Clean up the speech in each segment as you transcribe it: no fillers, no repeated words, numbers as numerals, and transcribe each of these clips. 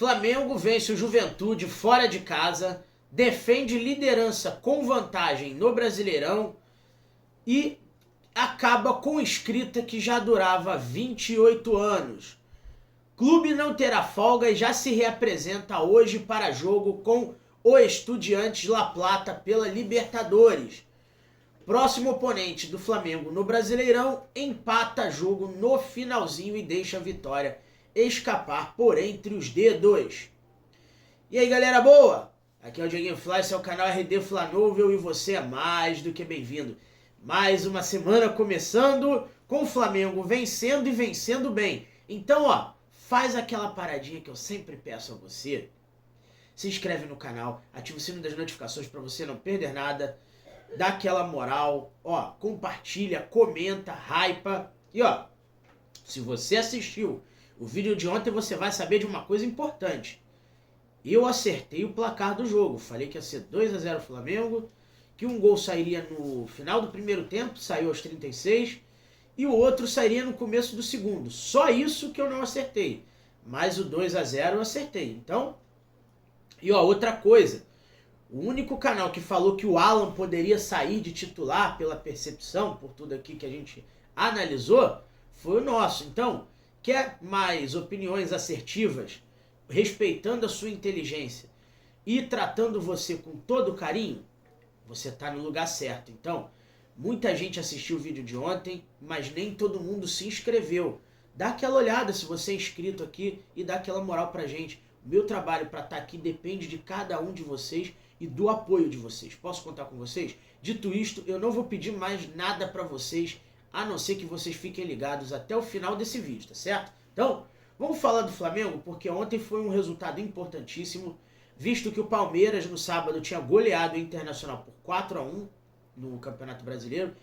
Flamengo vence o Juventude fora de casa, defende liderança com vantagem no Brasileirão e acaba com escrita que já durava 28 anos. Clube não terá folga e já se reapresenta hoje para jogo com o Estudiantes La Plata pela Libertadores. Próximo oponente do Flamengo no Brasileirão empata jogo no finalzinho e deixa a vitória escapar por entre os dedos. E aí, galera boa? Aqui é o Dieguinho Fly, esse é o canal RD Flanúvel e você é mais do que bem-vindo. Mais uma semana começando com o Flamengo vencendo e vencendo bem. Então, ó, faz aquela paradinha que eu sempre peço a você. Se inscreve no canal, ativa o sino das notificações para você não perder nada. Dá aquela moral, ó, compartilha, comenta, hypa. E ó, se você assistiu o vídeo de ontem, você vai saber de uma coisa importante. Eu acertei o placar do jogo. Falei que ia ser 2-0 Flamengo, que um gol sairia no final do primeiro tempo, saiu aos 36, e o outro sairia no começo do segundo. Só isso que eu não acertei. Mas o 2-0 eu acertei. Então, e ó, outra coisa. O único canal que falou que o Alan poderia sair de titular pela percepção, por tudo aqui que a gente analisou, foi o nosso. Então, quer mais opiniões assertivas, respeitando a sua inteligência e tratando você com todo carinho? Você está no lugar certo. Então, muita gente assistiu o vídeo de ontem, mas nem todo mundo se inscreveu. Dá aquela olhada se você é inscrito aqui e dá aquela moral pra gente. O meu trabalho para estar aqui depende de cada um de vocês e do apoio de vocês. Posso contar com vocês? Dito isto, eu não vou pedir mais nada para vocês, a não ser que vocês fiquem ligados até o final desse vídeo, tá certo? Então, vamos falar do Flamengo, porque ontem foi um resultado importantíssimo, visto que o Palmeiras no sábado tinha goleado o Internacional por 4-1 no Campeonato Brasileiro,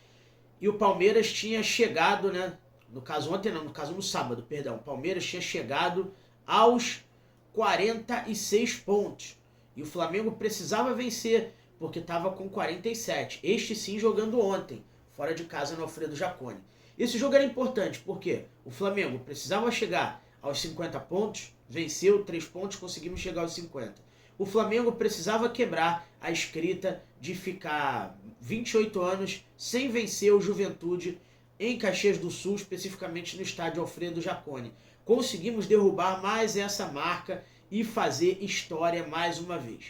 e o Palmeiras tinha chegado, né? No caso ontem não, no caso no sábado, perdão. O Palmeiras tinha chegado aos 46 pontos. E o Flamengo precisava vencer, porque estava com 47. Este sim jogando ontem, fora de casa no Alfredo Jaconi. Esse jogo era importante, porque o Flamengo precisava chegar aos 50 pontos, venceu 3 pontos, conseguimos chegar aos 50. O Flamengo precisava quebrar a escrita de ficar 28 anos sem vencer o Juventude em Caxias do Sul, especificamente no estádio Alfredo Jaconi. Conseguimos derrubar mais essa marca e fazer história mais uma vez.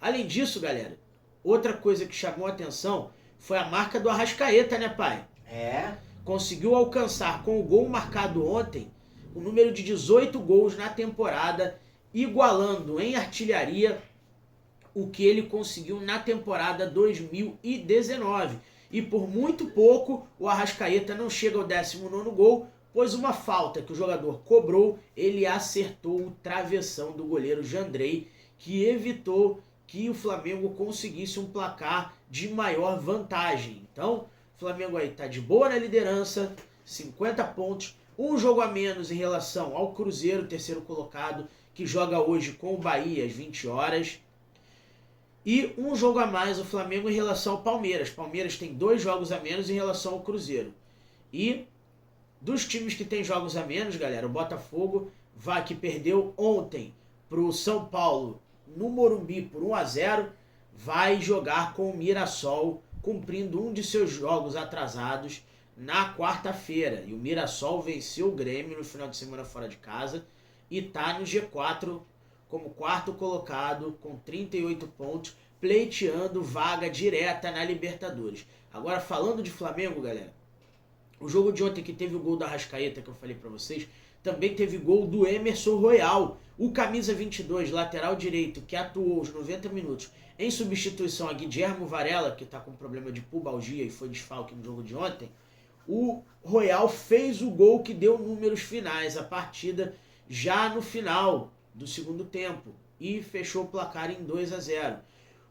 Além disso, galera, outra coisa que chamou a atenção foi a marca do Arrascaeta, né, pai? Conseguiu alcançar com o gol marcado ontem o número de 18 gols na temporada, igualando em artilharia o que ele conseguiu na temporada 2019. E por muito pouco o Arrascaeta não chega ao 19º gol, pois uma falta que o jogador cobrou, ele acertou o travessão do goleiro Jandrei, que evitou que o Flamengo conseguisse um placar de maior vantagem. Então, o Flamengo aí tá de boa na liderança, 50 pontos, um jogo a menos em relação ao Cruzeiro, terceiro colocado, que joga hoje com o Bahia às 20 horas. E um jogo a mais o Flamengo em relação ao Palmeiras. Palmeiras tem 2 jogos a menos em relação ao Cruzeiro. E dos times que tem jogos a menos, galera, o Botafogo que perdeu ontem pro São Paulo no Morumbi por 1-0, vai jogar com o Mirassol, cumprindo um de seus jogos atrasados na quarta-feira. E o Mirassol venceu o Grêmio no final de semana fora de casa e tá no G4 como quarto colocado com 38 pontos, pleiteando vaga direta na Libertadores. Agora, falando de Flamengo, galera, o jogo de ontem que teve o gol da Arrascaeta, que eu falei pra vocês, também teve gol do Emerson Royal, o camisa 22, lateral direito, que atuou os 90 minutos em substituição a Guilherme Varela, que tá com problema de pubalgia e foi desfalque no jogo de ontem. O Royal fez o gol que deu números finais, a partida já no final do segundo tempo, e fechou o placar em 2-0.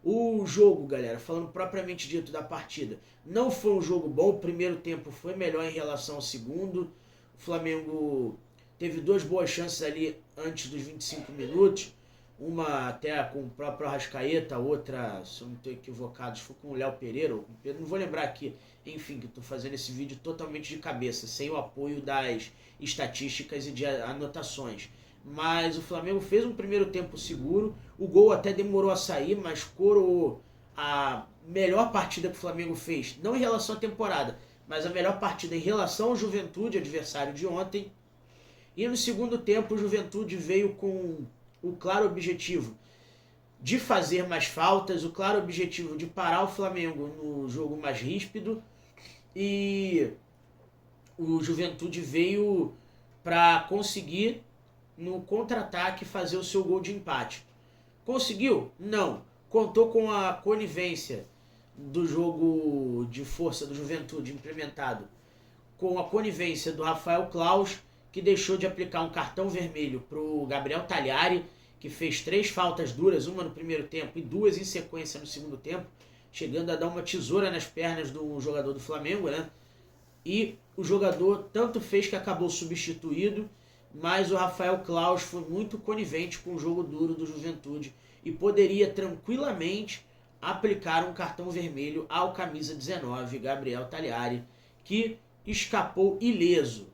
O jogo, galera, falando propriamente dito da partida, não foi um jogo bom. O primeiro tempo foi melhor em relação ao segundo. O Flamengo teve 2 boas chances ali antes dos 25 minutos. Uma até com o próprio Arrascaeta, outra, se eu não estou equivocado, foi com o Léo Pereira, ou com o Pedro, não vou lembrar aqui. Enfim, que estou fazendo esse vídeo totalmente de cabeça, sem o apoio das estatísticas e de anotações. mas o Flamengo fez um primeiro tempo seguro. O gol até demorou a sair, mas coroou a melhor partida que o Flamengo fez, não em relação à temporada, mas a melhor partida em relação ao Juventude, adversário de ontem. E no segundo tempo o Juventude veio com o claro objetivo de fazer mais faltas, o claro objetivo de parar o Flamengo no jogo mais ríspido, e o Juventude veio para conseguir no contra-ataque fazer o seu gol de empate. Conseguiu? Não. Contou com a conivência do jogo de força do Juventude implementado, com a conivência do Rafael Claus, que deixou de aplicar um cartão vermelho para o Gabriel Tagliari, que fez 3 faltas duras, uma no primeiro tempo e 2 em sequência no segundo tempo, chegando a dar uma tesoura nas pernas do jogador do Flamengo, né? E o jogador tanto fez que acabou substituído, mas o Rafael Claus foi muito conivente com o jogo duro do Juventude e poderia tranquilamente aplicar um cartão vermelho ao camisa 19, Gabriel Tagliari, que escapou ileso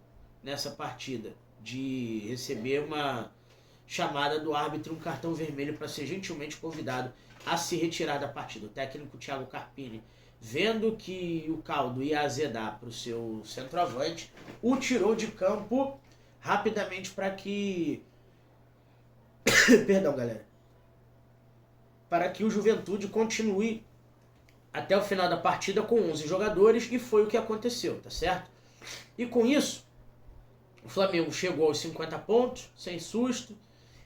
nessa partida de receber uma chamada do árbitro, um cartão vermelho, para ser gentilmente convidado a se retirar da partida. O técnico Thiago Carpini, vendo que o caldo ia azedar para o seu centroavante, o tirou de campo rapidamente para que perdão, galera, para que o Juventude continue até o final da partida com 11 jogadores, e foi o que aconteceu, tá certo? E com isso, o Flamengo chegou aos 50 pontos, sem susto,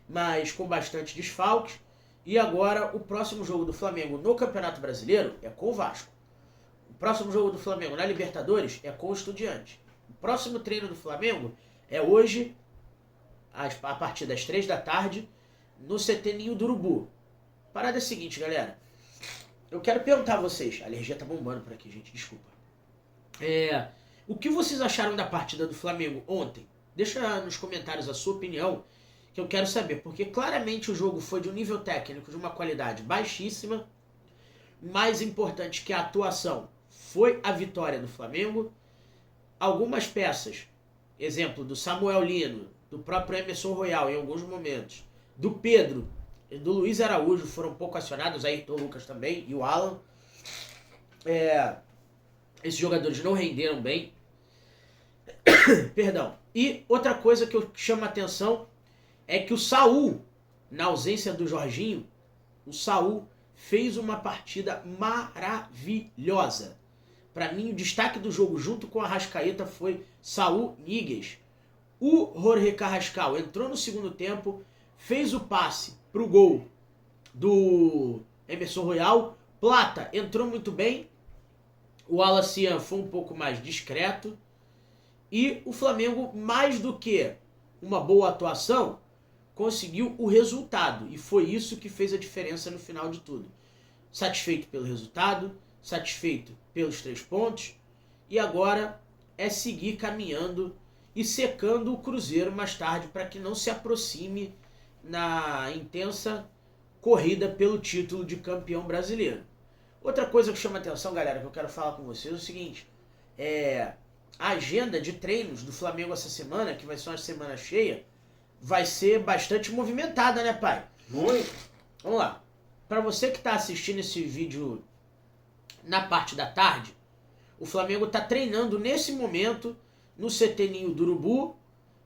mas com bastante desfalques, e agora o próximo jogo do Flamengo no Campeonato Brasileiro é com o Vasco. O próximo jogo do Flamengo na Libertadores é com o Estudiantes. O próximo treino do Flamengo é hoje, a partir das 3 da tarde, no CT Ninho do Urubu. Parada é a seguinte, galera. Eu quero perguntar a vocês. A alergia tá bombando por aqui, gente. Desculpa. O que vocês acharam da partida do Flamengo ontem? Deixa nos comentários a sua opinião, que eu quero saber. Porque claramente o jogo foi de um nível técnico, de uma qualidade baixíssima. Mais importante que a atuação foi a vitória do Flamengo. Algumas peças, exemplo do Samuel Lino, do próprio Emerson Royal em alguns momentos, do Pedro e do Luiz Araújo foram pouco acionados, aí o Lucas também e o Alan. Esses jogadores não renderam bem. Perdão. E outra coisa que eu chamo a atenção é que o Saul, na ausência do Jorginho, o Saul fez uma partida maravilhosa. Para mim, o destaque do jogo junto com a Arrascaeta foi Saul Níguez. O Jorge Carrascal entrou no segundo tempo, fez o passe pro gol do Emerson Royal. Plata entrou muito bem. O Alacian foi um pouco mais discreto. E o Flamengo, mais do que uma boa atuação, conseguiu o resultado. E foi isso que fez a diferença no final de tudo. Satisfeito pelo resultado, satisfeito pelos 3 pontos. E agora é seguir caminhando e secando o Cruzeiro mais tarde, para que não se aproxime na intensa corrida pelo título de campeão brasileiro. Outra coisa que chama atenção, galera, que eu quero falar com vocês é o seguinte. A agenda de treinos do Flamengo essa semana, que vai ser uma semana cheia, vai ser bastante movimentada, né, pai? Muito. Vamos lá. Para você que está assistindo esse vídeo na parte da tarde, o Flamengo está treinando nesse momento no CT Ninho do Urubu.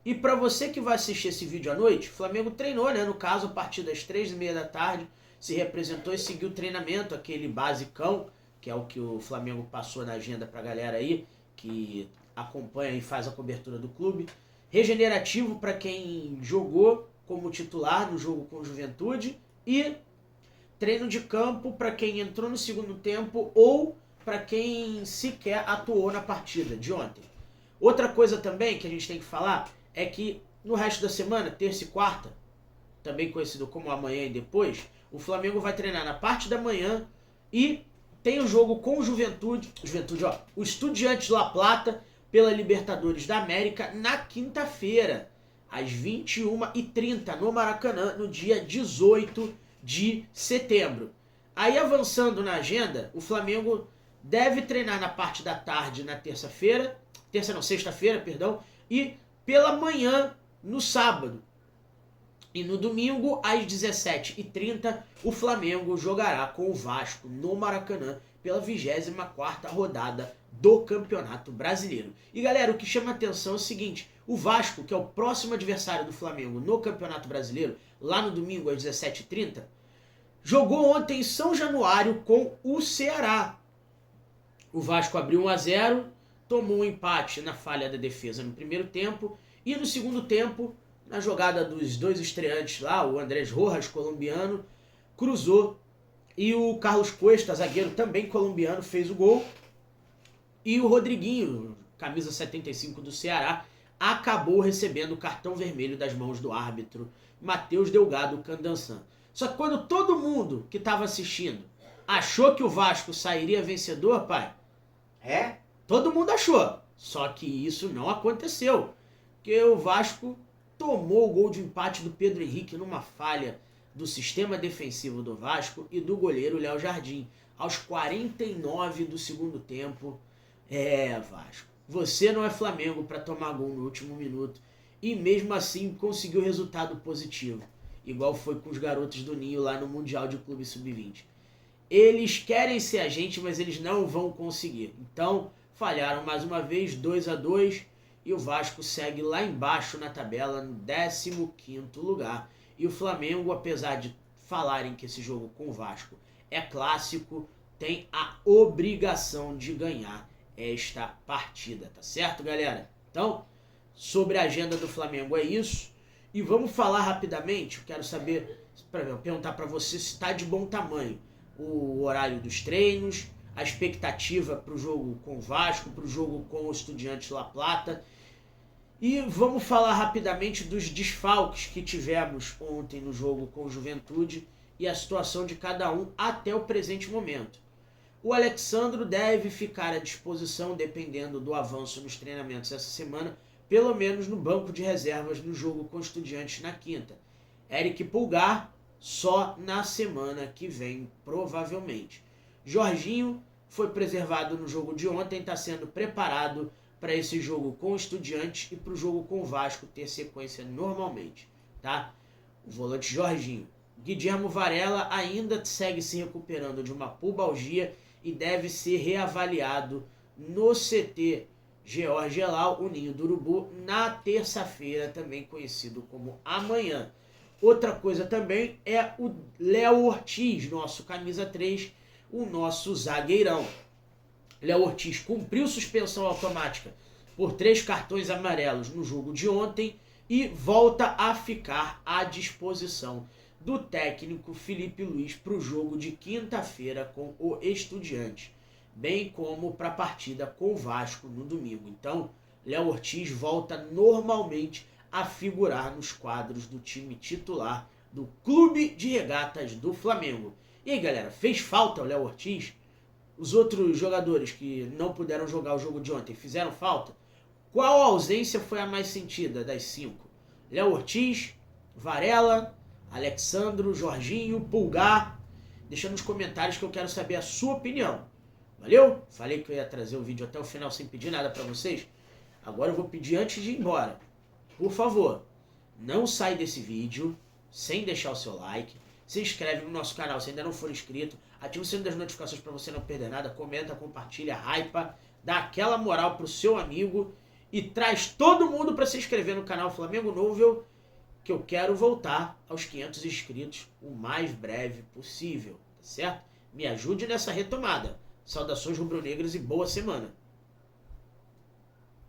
E para você que vai assistir esse vídeo à noite, o Flamengo treinou, né? No caso, a partir das 3h30 da tarde, se representou e seguiu o treinamento, aquele basicão, que é o que o Flamengo passou na agenda pra galera aí, que acompanha e faz a cobertura do clube. Regenerativo para quem jogou como titular no jogo com Juventude, e treino de campo para quem entrou no segundo tempo ou para quem sequer atuou na partida de ontem. Outra coisa também que a gente tem que falar é que no resto da semana, terça e quarta, também conhecido como amanhã e depois, o Flamengo vai treinar na parte da manhã e tem o jogo com o o Estudiantes La Plata pela Libertadores da América na quinta-feira, às 21h30 no Maracanã, no dia 18 de setembro. Aí, avançando na agenda, o Flamengo deve treinar na parte da tarde na sexta-feira, e pela manhã no sábado. E no domingo, às 17h30, o Flamengo jogará com o Vasco no Maracanã pela 24ª rodada do Campeonato Brasileiro. E galera, o que chama atenção é o seguinte, o Vasco, que é o próximo adversário do Flamengo no Campeonato Brasileiro, lá no domingo às 17h30, jogou ontem em São Januário com o Ceará. O Vasco abriu 1-0, tomou um empate na falha da defesa no primeiro tempo e no segundo tempo, na jogada dos dois estreantes lá, o Andrés Rojas, colombiano, cruzou e o Carlos Cuesta, zagueiro também colombiano, fez o gol. E o Rodriguinho, camisa 75 do Ceará, acabou recebendo o cartão vermelho das mãos do árbitro Matheus Delgado Candansan. Só que quando todo mundo que estava assistindo achou que o Vasco sairia vencedor, pai, todo mundo achou. Só que isso não aconteceu, porque o Vasco tomou o gol de empate do Pedro Henrique numa falha do sistema defensivo do Vasco e do goleiro Léo Jardim, aos 49 do segundo tempo. Vasco, você não é Flamengo para tomar gol no último minuto e mesmo assim conseguiu resultado positivo, igual foi com os garotos do Ninho lá no Mundial de Clube Sub-20. Eles querem ser a gente, mas eles não vão conseguir. Então, falharam mais uma vez, 2-2, e o Vasco segue lá embaixo na tabela, no 15º lugar. E o Flamengo, apesar de falarem que esse jogo com o Vasco é clássico, tem a obrigação de ganhar esta partida, tá certo, galera? Então, sobre a agenda do Flamengo é isso. E vamos falar rapidamente, eu quero saber, perguntar para você se está de bom tamanho o horário dos treinos, a expectativa para o jogo com o Vasco, para o jogo com o Estudiantes La Plata. E vamos falar rapidamente dos desfalques que tivemos ontem no jogo com o Juventude e a situação de cada um até o presente momento. O Alexandro deve ficar à disposição, dependendo do avanço nos treinamentos essa semana, pelo menos no banco de reservas no jogo com o Estudiantes na quinta. Eric Pulgar só na semana que vem, provavelmente. Jorginho foi preservado no jogo de ontem, está sendo preparado para esse jogo com o Estudiantes e para o jogo com o Vasco ter sequência normalmente, tá? O volante Jorginho. Guilherme Varela ainda segue se recuperando de uma pubalgia e deve ser reavaliado no CT George Elal, o Ninho do Urubu, na terça-feira, também conhecido como amanhã. Outra coisa também é o Léo Ortiz, nosso camisa 3, o nosso zagueirão. Léo Ortiz cumpriu suspensão automática por 3 cartões amarelos no jogo de ontem e volta a ficar à disposição do técnico Felipe Luiz para o jogo de quinta-feira com o Estudiantes, bem como para a partida com o Vasco no domingo. Então, Léo Ortiz volta normalmente a figurar nos quadros do time titular do Clube de Regatas do Flamengo. E aí, galera, fez falta o Léo Ortiz? Os outros jogadores que não puderam jogar o jogo de ontem fizeram falta? Qual ausência foi a mais sentida das 5? Léo Ortiz, Varela, Alexandro, Jorginho, Pulgar? Deixa nos comentários que eu quero saber a sua opinião. Valeu? Falei que eu ia trazer o vídeo até o final sem pedir nada pra vocês. Agora eu vou pedir antes de ir embora. Por favor, não sai desse vídeo sem deixar o seu like. Se inscreve no nosso canal se ainda não for inscrito. Ativa o sininho das notificações para você não perder nada. Comenta, compartilha, hypa. Dá aquela moral pro seu amigo. E traz todo mundo para se inscrever no canal Flamengo Novel, que eu quero voltar aos 500 inscritos o mais breve possível. Tá certo? Me ajude nessa retomada. Saudações rubro-negras e boa semana.